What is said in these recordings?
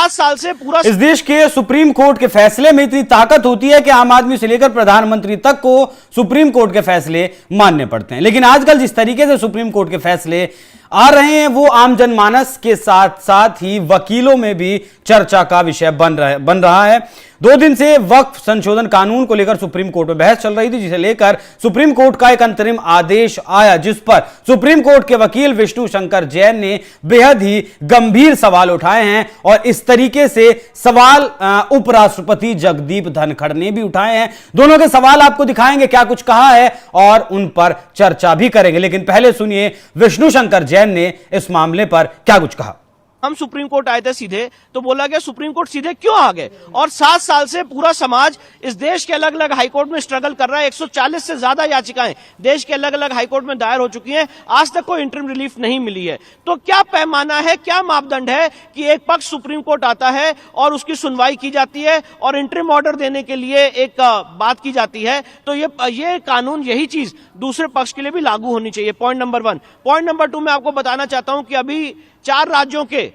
7 साल से पूरा इस देश के सुप्रीम कोर्ट के फैसले में इतनी ताकत होती है कि आम आदमी से लेकर प्रधानमंत्री तक को सुप्रीम कोर्ट के फैसले मानने पड़ते हैं। लेकिन आजकल जिस तरीके से सुप्रीम कोर्ट के फैसले आ रहे हैं वो आम जनमानस के साथ साथ ही वकीलों में भी चर्चा का विषय बन रहा है। 2 दिन से वक्फ संशोधन कानून को लेकर सुप्रीम कोर्ट में बहस चल रही थी, जिसे लेकर सुप्रीम कोर्ट का एक अंतरिम आदेश आया, जिस पर सुप्रीम कोर्ट के वकील विष्णु शंकर जैन ने बेहद ही गंभीर सवाल उठाए हैं। और इस तरीके से सवाल उपराष्ट्रपति जगदीप धनखड़ ने भी उठाए हैं। दोनों के सवाल आपको दिखाएंगे, क्या कुछ कहा है और उन पर चर्चा भी करेंगे। लेकिन पहले सुनिए विष्णु शंकर जैन ने इस मामले पर क्या कुछ कहा। हम सुप्रीम कोर्ट आए थे सीधे, तो बोला गया सुप्रीम कोर्ट सीधे क्यों आ गए? और 7 साल से पूरा समाज इस देश के अलग अलग हाईकोर्ट में स्ट्रगल कर रहा है। 140 से ज्यादा याचिकाएं देश के अलग अलग हाईकोर्ट में दायर हो चुकी हैं, आज तक कोई इंटरिम रिलीफ नहीं मिली है। तो क्या पैमाना है, क्या मापदंड है कि एक पक्ष सुप्रीम कोर्ट आता है और उसकी सुनवाई की जाती है और इंटरिम ऑर्डर देने के लिए एक बात की जाती है? तो ये कानून, यही चीज दूसरे पक्ष के लिए भी लागू होनी चाहिए। Point number 1। पॉइंट नंबर 2 मैं आपको बताना चाहता हूं कि अभी 4 राज्यों के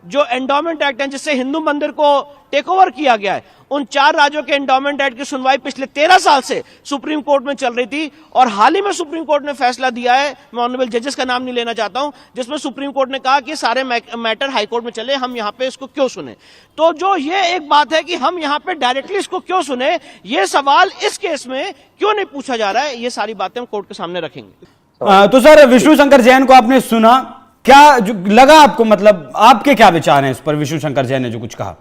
जो एंडोमेंट एक्ट हैं जिससे हिंदू मंदिर को टेक ओवर किया गया है, उन 4 राज्यों के एंडोमेंट एक्ट की सुनवाई पिछले 13 साल से सुप्रीम कोर्ट में चल रही थी। और हाल ही में सुप्रीम कोर्ट ने फैसला दिया है, मैं ऑनरेबल जजेस का नाम नहीं लेना चाहता हूं, जिसमें सुप्रीम कोर्ट ने कहा कि सारे मैटर हाई कोर्ट में चले, हम यहां पे इसको क्यों सुने? तो जो ये एक बात है कि हम यहां पे डायरेक्टली इसको क्यों सुने, ये सवाल इस केस में क्यों नहीं पूछा जा रहा है, ये सारी बातें हम कोर्ट के सामने रखेंगे। तो सर, विष्णु शंकर जैन को आपने सुना, क्या जो लगा आपको, मतलब आपके क्या विचार हैं इस पर? विष्णु शंकर जैन ने जो कुछ कहा।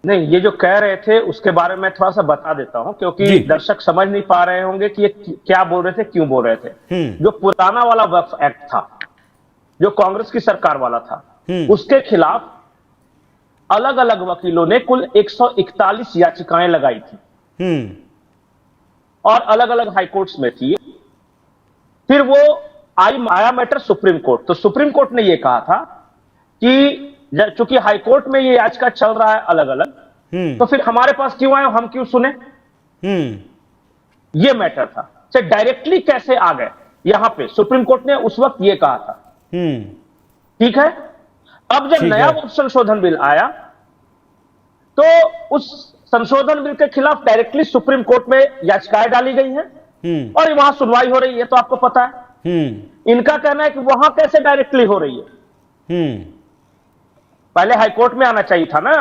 नहीं, ये जो कह रहे थे उसके बारे में थोड़ा सा बता देता हूं, क्योंकि दर्शक समझ नहीं पा रहे होंगे कि ये क्या बोल रहे थे, क्यों बोल रहे थे। जो पुराना वाला वक्फ एक्ट था, जो कांग्रेस की सरकार वाला था, उसके खिलाफ अलग अलग वकीलों ने कुल 141 याचिकाएं लगाई थी और अलग अलग हाईकोर्ट्स में थी। फिर वो आया मैटर सुप्रीम कोर्ट। तो सुप्रीम कोर्ट ने ये कहा था कि चूंकि हाई कोर्ट में ये याचिका चल रहा है अलग अलग, तो फिर हमारे पास क्यों आए, हम क्यों सुने? ये मैटर था। डायरेक्टली कैसे आ गए यहां पे, सुप्रीम कोर्ट ने उस वक्त ये कहा था। ठीक है। अब जब नया संशोधन बिल आया तो उस संशोधन बिल के खिलाफ डायरेक्टली सुप्रीम कोर्ट में याचिकाएं डाली गई हैं और वहां सुनवाई हो रही है, तो आपको पता है। इनका कहना है कि वहां कैसे डायरेक्टली हो रही है, पहले हाईकोर्ट में आना चाहिए था ना।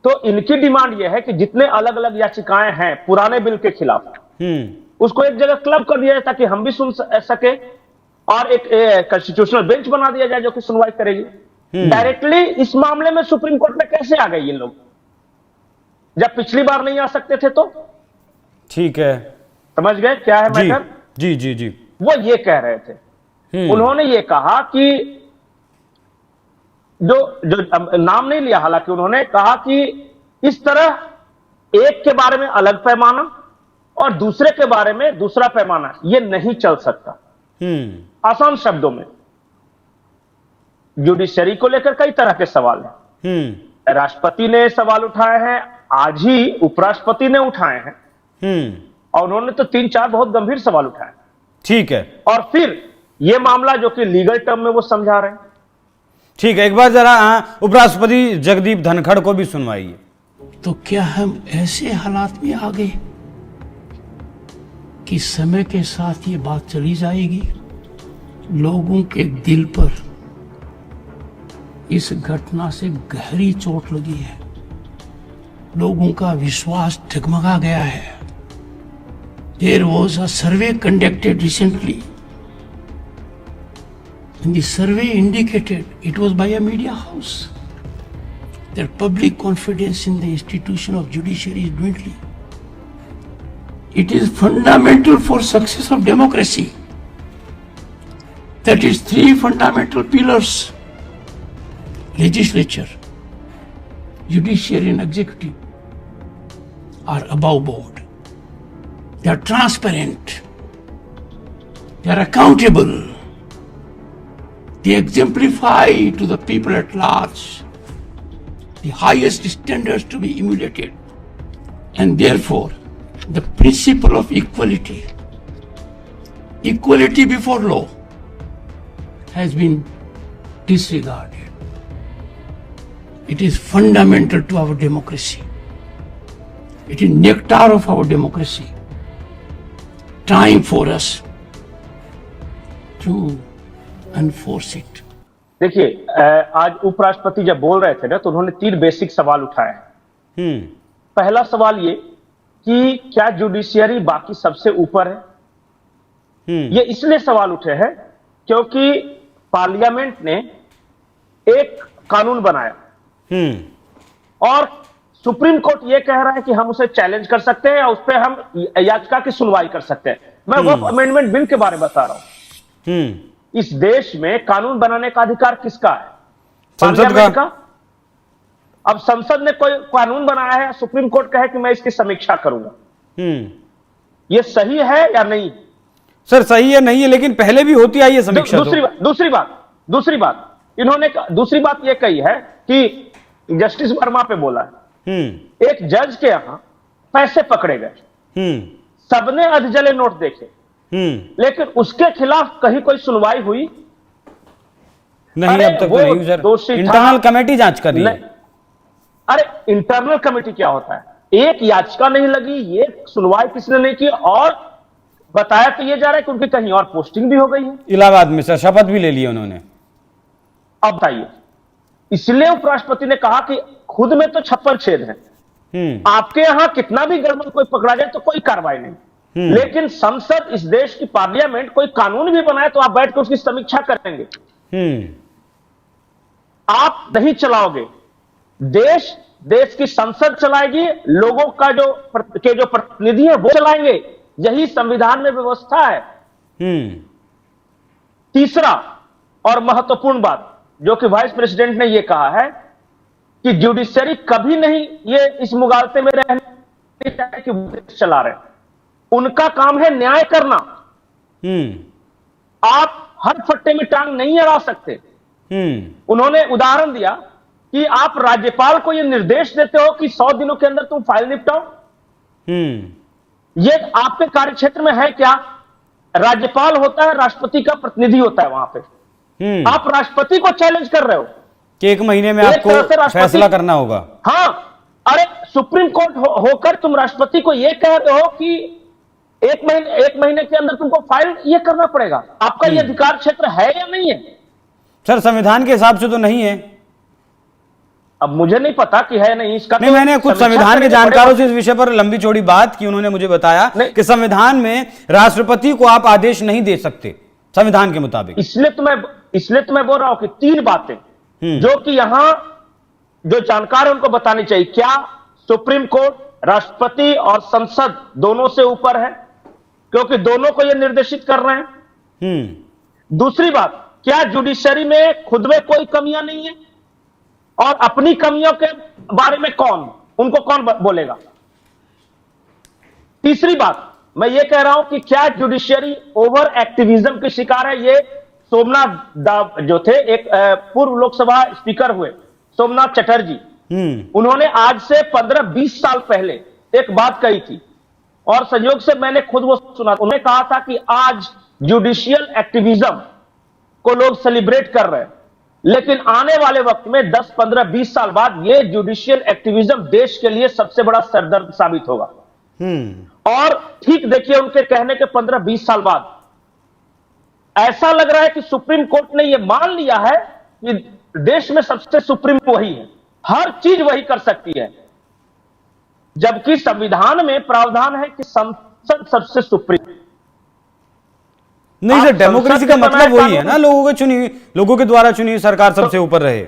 तो इनकी डिमांड यह है कि जितने अलग अलग याचिकाएं हैं पुराने बिल के खिलाफ, उसको एक जगह क्लब कर दिया जाए ताकि हम भी सुन सके और एक कॉन्स्टिट्यूशनल बेंच बना दिया जाए जो कि सुनवाई करेगी। डायरेक्टली इस मामले में सुप्रीम कोर्ट में कैसे आ गए ये लोग, जब पिछली बार नहीं आ सकते थे? तो ठीक है, समझ गए क्या है मैटर? जी जी जी। वो ये कह रहे थे, उन्होंने ये कहा कि जो नाम नहीं लिया, हालांकि उन्होंने कहा कि इस तरह एक के बारे में अलग पैमाना और दूसरे के बारे में दूसरा पैमाना, ये नहीं चल सकता। आसान शब्दों में, जुडिशरी को लेकर कई तरह के सवाल हैं। राष्ट्रपति ने सवाल उठाए हैं, आज ही उपराष्ट्रपति ने उठाए हैं और उन्होंने तो 3-4 बहुत गंभीर सवाल उठाए। ठीक है। और फिर यह मामला जो कि लीगल टर्म में वो समझा रहे हैं। ठीक है, एक बार जरा उपराष्ट्रपति जगदीप धनखड़ को भी सुनवाइए। तो क्या हम ऐसे हालात में आ गए कि समय के साथ ये बात चली जाएगी? लोगों के दिल पर इस घटना से गहरी चोट लगी है, लोगों का विश्वास डगमगा गया है। There was a survey conducted recently, and the survey indicated, it was by a media house, that public confidence in the institution of judiciary is dwindling. It is fundamental for success of democracy. That is 3 fundamental pillars: legislature, judiciary and executive are above board. They are transparent. They are accountable. They exemplify to the people at large the highest standards to be emulated. And therefore, the principle of equality before law, has been disregarded. It is fundamental to our democracy. It is nectar of our democracy. Time for us to enforce it. देखिए, आज उपराष्ट्रपति जब बोल रहे थे ना, तो उन्होंने 3 बेसिक सवाल उठाए हैं। पहला सवाल ये कि क्या जुडिशियरी बाकी सबसे ऊपर है। ये इसलिए सवाल उठे हैं क्योंकि पार्लियामेंट ने एक कानून बनाया और सुप्रीम कोर्ट ये कह रहा है कि हम उसे चैलेंज कर सकते हैं और उस पर हम याचिका की सुनवाई कर सकते हैं। मैं वो अमेंडमेंट बिल के बारे में बता रहा हूं। इस देश में कानून बनाने का अधिकार किसका है? पार्लियामेंट का। अब संसद ने कोई कानून बनाया है, सुप्रीम कोर्ट कहे कि मैं इसकी समीक्षा करूंगा, ये सही है या नहीं? सर सही है नहीं है, लेकिन पहले भी होती आई है समीक्षा। दूसरी बात इन्होंने दूसरी बात ये कही है कि जस्टिस वर्मा पे बोला है, एक जज के यहां पैसे पकड़े गए, सबने अधजले नोट देखे, लेकिन उसके खिलाफ कहीं कोई सुनवाई हुई नहीं? अब तक तो नहीं सर, इंटरनल कमेटी जांच कर रही है। अरे इंटरनल कमेटी क्या होता है? एक याचिका नहीं लगी, ये सुनवाई किसने नहीं की, और बताया तो ये जा रहा है कि उनकी कहीं और पोस्टिंग भी हो गई है इलाहाबाद में। सर शपथ भी ले ली उन्होंने। अब बताइए, इसलिए उपराष्ट्रपति ने कहा कि खुद में तो 56 छेद हैं, आपके यहां कितना भी गड़बड़ कोई पकड़ा जाए तो कोई कार्रवाई नहीं, लेकिन संसद, इस देश की पार्लियामेंट कोई कानून भी बनाए तो आप बैठ कर उसकी समीक्षा करेंगे। आप नहीं चलाओगे, देश की संसद चलाएगी, लोगों का जो प्रतिनिधि है वो चलाएंगे, यही संविधान में व्यवस्था है। तीसरा और महत्वपूर्ण बात जो कि वाइस प्रेसिडेंट ने यह कहा है कि जुडिशरी कभी नहीं ये इस मुगालते में रहने चाहिए कि वो चला रहे, उनका काम है न्याय करना। आप हर फट्टे में टांग नहीं अड़ा सकते। उन्होंने उदाहरण दिया कि आप राज्यपाल को यह निर्देश देते हो कि 100 दिनों के अंदर तुम फाइल निपटाओ। ये आपके कार्यक्षेत्र में है क्या? राज्यपाल होता है, राष्ट्रपति का प्रतिनिधि होता है वहां पे। आप राष्ट्रपति को चैलेंज कर रहे हो कि 1 महीने में आपको फैसला करना होगा। हाँ, अरे सुप्रीम कोर्ट होकर तुम राष्ट्रपति को यह कह रहे हो कि 1 महीने के अंदर तुमको फाइल ये करना पड़ेगा। आपका ये अधिकार क्षेत्र है या नहीं है? सर संविधान के हिसाब से तो नहीं है। अब मुझे नहीं पता कि है नहीं, इसका नहीं, मैंने कुछ संविधान के जानकारों से इस विषय पर लंबी चौड़ी बात की, उन्होंने मुझे बताया कि संविधान में राष्ट्रपति को आप आदेश नहीं दे सकते संविधान के मुताबिक। इसलिए तो मैं बोल रहा हूं कि 3 बातें जो कि यहां जो जानकार है उनको बतानी चाहिए। क्या सुप्रीम कोर्ट, राष्ट्रपति और संसद दोनों से ऊपर है? क्योंकि दोनों को यह निर्देशित कर रहे हैं। दूसरी बात, क्या जुडिशरी में खुद में कोई कमियां नहीं है? और अपनी कमियों के बारे में उनको कौन बोलेगा? तीसरी बात, मैं ये कह रहा हूं कि क्या जुडिशरी ओवर एक्टिविज्म के शिकार है? ये सोमनाथ जो थे, एक पूर्व लोकसभा स्पीकर हुए सोमनाथ चटर्जी, उन्होंने आज से 15-20 साल पहले एक बात कही थी और संयोग से मैंने खुद वो सुना। उन्होंने कहा था कि आज जुडिशियल एक्टिविज्म को लोग सेलिब्रेट कर रहे हैं, लेकिन आने वाले वक्त में 10, 15, 20 साल बाद ये जुडिशियल एक्टिविज्म देश के लिए सबसे बड़ा सरदर्द साबित होगा। और ठीक देखिए, उनके कहने के 15-20 साल बाद ऐसा लग रहा है कि सुप्रीम कोर्ट ने यह मान लिया है कि देश में सबसे सुप्रीम वही है, हर चीज वही कर सकती है, जबकि संविधान में प्रावधान है कि संसद सबसे सुप्रीम। नहीं सर, डेमोक्रेसी का मतलब वही है ना, लोगों के द्वारा चुनी सरकार सबसे ऊपर रहे।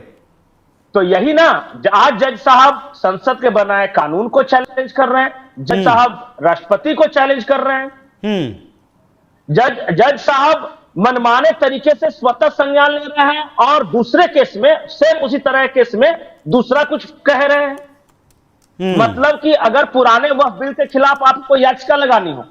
तो यही ना, आज जज साहब संसद के बनाए कानून को चैलेंज कर रहे हैं, जज साहब राष्ट्रपति को चैलेंज कर रहे हैं, जज साहब मनमाने तरीके से स्वतः संज्ञान ले रहे हैं और दूसरे केस में, सेम उसी तरह के केस में दूसरा कुछ कह रहे हैं। मतलब कि अगर पुराने वक्फ बिल के खिलाफ आपको याचिका लगानी हो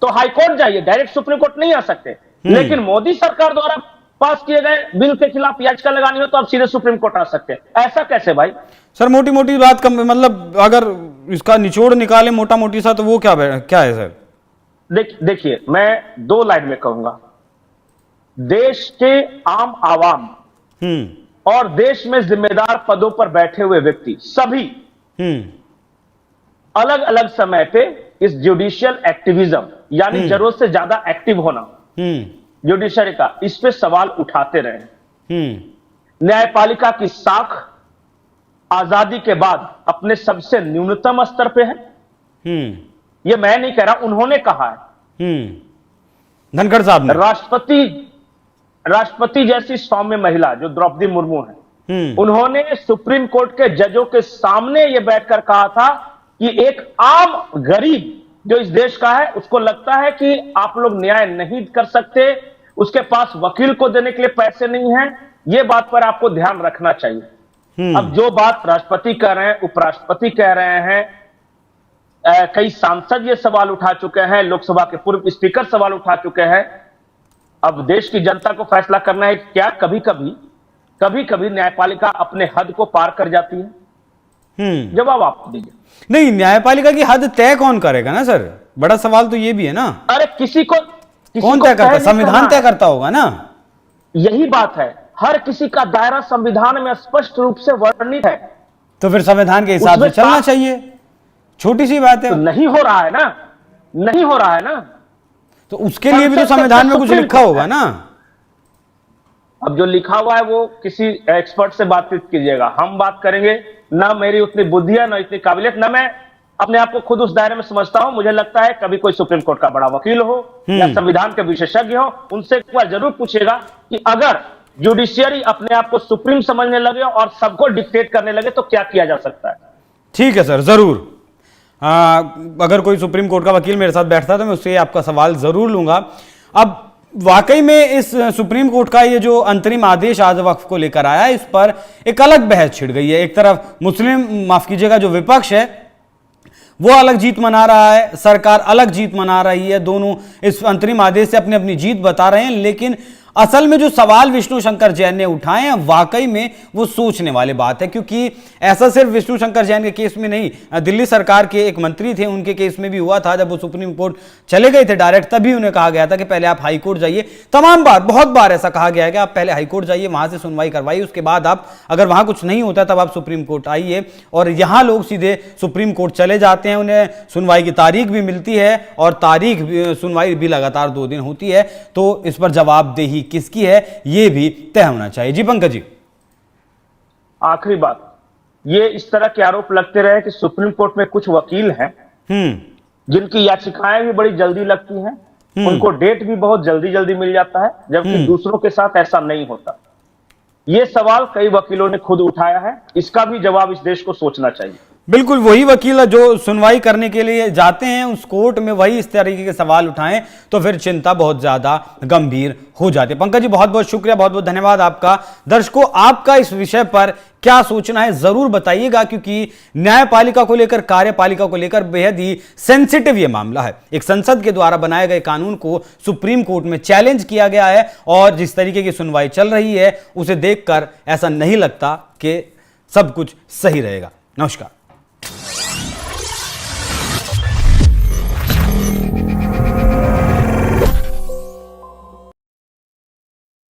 तो हाईकोर्ट जाइए, डायरेक्ट सुप्रीम कोर्ट नहीं आ सकते। लेकिन मोदी सरकार द्वारा पास किए गए बिल के खिलाफ याचिका लगानी हो तो आप सीधे सुप्रीम कोर्ट आ सकते हैं। ऐसा कैसे भाई? सर मोटी मोटी बात का मतलब अगर इसका निचोड़ निकाले मोटा मोटी सा, तो वो क्या है सर? देखिए, मैं 2 लाइन में कहूंगा। देश के आम आवाम और देश में जिम्मेदार पदों पर बैठे हुए व्यक्ति सभी अलग अलग समय पे इस जुडिशियल एक्टिविज्म यानी जरूरत से ज्यादा एक्टिव होना जुडिशरी का, इस पे सवाल उठाते रहे। न्यायपालिका की साख आजादी के बाद अपने सबसे न्यूनतम स्तर पे है। ये मैं नहीं कह रहा, उन्होंने कहा है। धनखड़ साहब ने। राष्ट्रपति जैसी सौम्य महिला जो द्रौपदी मुर्मू है, उन्होंने सुप्रीम कोर्ट के जजों के सामने यह बैठकर कहा था कि एक आम गरीब जो इस देश का है उसको लगता है कि आप लोग न्याय नहीं कर सकते, उसके पास वकील को देने के लिए पैसे नहीं है, यह बात पर आपको ध्यान रखना चाहिए। अब जो बात राष्ट्रपति कह रहे हैं, उपराष्ट्रपति कह रहे हैं, कई सांसद ये सवाल उठा चुके हैं, लोकसभा के पूर्व स्पीकर सवाल उठा चुके हैं। अब देश की जनता को फैसला करना है कि क्या कभी कभी न्यायपालिका अपने हद को पार कर जाती है। जवाब आप दीजिए। नहीं, न्यायपालिका की हद तय कौन करेगा ना सर, बड़ा सवाल तो ये भी है ना। अरे किसी को कौन तय करता है? संविधान तय करता होगा ना। यही बात है, हर किसी का दायरा संविधान में स्पष्ट रूप से वर्णित है। तो फिर संविधान के हिसाब से चलना चाहिए, छोटी सी बात है। तो नहीं हो रहा है ना। तो उसके लिए भी तो संविधान में कुछ लिखा होगा ना। अब जो लिखा हुआ है वो किसी एक्सपर्ट से बातचीत कीजिएगा, हम बात करेंगे ना। मेरी उतनी बुद्धि है ना इतनी काबिलियत, ना मैं अपने आप को खुद उस दायरे में समझता हूं। मुझे लगता है कभी कोई सुप्रीम कोर्ट का बड़ा वकील हो या संविधान के विशेषज्ञ हो, उनसे एक बार जरूर पूछेगा कि अगर जुडिशियरी अपने आप को सुप्रीम समझने लगे और सबको डिक्टेट करने लगे तो क्या किया जा सकता है। ठीक है सर, जरूर। अगर कोई सुप्रीम कोर्ट का वकील मेरे साथ बैठता है तो मैं उससे आपका सवाल जरूर लूंगा। अब वाकई में इस सुप्रीम कोर्ट का ये जो अंतरिम आदेश आज वक्फ को लेकर आया, इस पर एक अलग बहस छिड़ गई है। एक तरफ मुस्लिम, माफ कीजिएगा, जो विपक्ष है वो अलग जीत मना रहा है, सरकार अलग जीत मना रही है। दोनों इस अंतरिम आदेश से अपनी अपनी जीत बता रहे हैं, लेकिन असल में जो सवाल विष्णु शंकर जैन ने उठाए हैं वाकई में वो सोचने वाली बात है। क्योंकि ऐसा सिर्फ विष्णु शंकर जैन के केस में नहीं, दिल्ली सरकार के एक मंत्री थे, उनके केस में भी हुआ था। जब वो सुप्रीम कोर्ट चले गए थे डायरेक्ट, तभी उन्हें कहा गया था कि पहले आप हाई कोर्ट जाइए। तमाम बार, बहुत बार ऐसा कहा गया है कि आप पहले हाई कोर्ट जाइए, वहां से सुनवाई करवाइए, उसके बाद आप, अगर वहां कुछ नहीं होता तब आप सुप्रीम कोर्ट आइए। और यहां लोग सीधे सुप्रीम कोर्ट चले जाते हैं, उन्हें सुनवाई की तारीख भी मिलती है और सुनवाई भी लगातार 2 दिन होती है। तो इस पर जवाबदेही किसकी है ये भी तय होना चाहिए। जी पंकज जी। आखिरी बात, ये इस तरह के आरोप लगते रहे कि सुप्रीम कोर्ट में कुछ वकील हैं जिनकी याचिकाएं भी बड़ी जल्दी लगती हैं, उनको डेट भी बहुत जल्दी मिल जाता है, जबकि दूसरों के साथ ऐसा नहीं होता। ये सवाल कई वकीलों ने खुद उठाया है, इसका भी जवाब इस देश को सोचना चाहिए। बिल्कुल, वही वकील जो सुनवाई करने के लिए जाते हैं उस कोर्ट में, वही इस तरीके के सवाल उठाएं तो फिर चिंता बहुत ज्यादा गंभीर हो जाती है। पंकज जी, बहुत बहुत शुक्रिया, बहुत बहुत धन्यवाद आपका। दर्शकों, आपका इस विषय पर क्या सोचना है जरूर बताइएगा, क्योंकि न्यायपालिका को लेकर, कार्यपालिका को लेकर बेहद ही सेंसिटिव यह मामला है। एक संसद के द्वारा बनाए गए कानून को सुप्रीम कोर्ट में चैलेंज किया गया है और जिस तरीके की सुनवाई चल रही है उसे देखकर ऐसा नहीं लगता कि सब कुछ सही रहेगा। नमस्कार।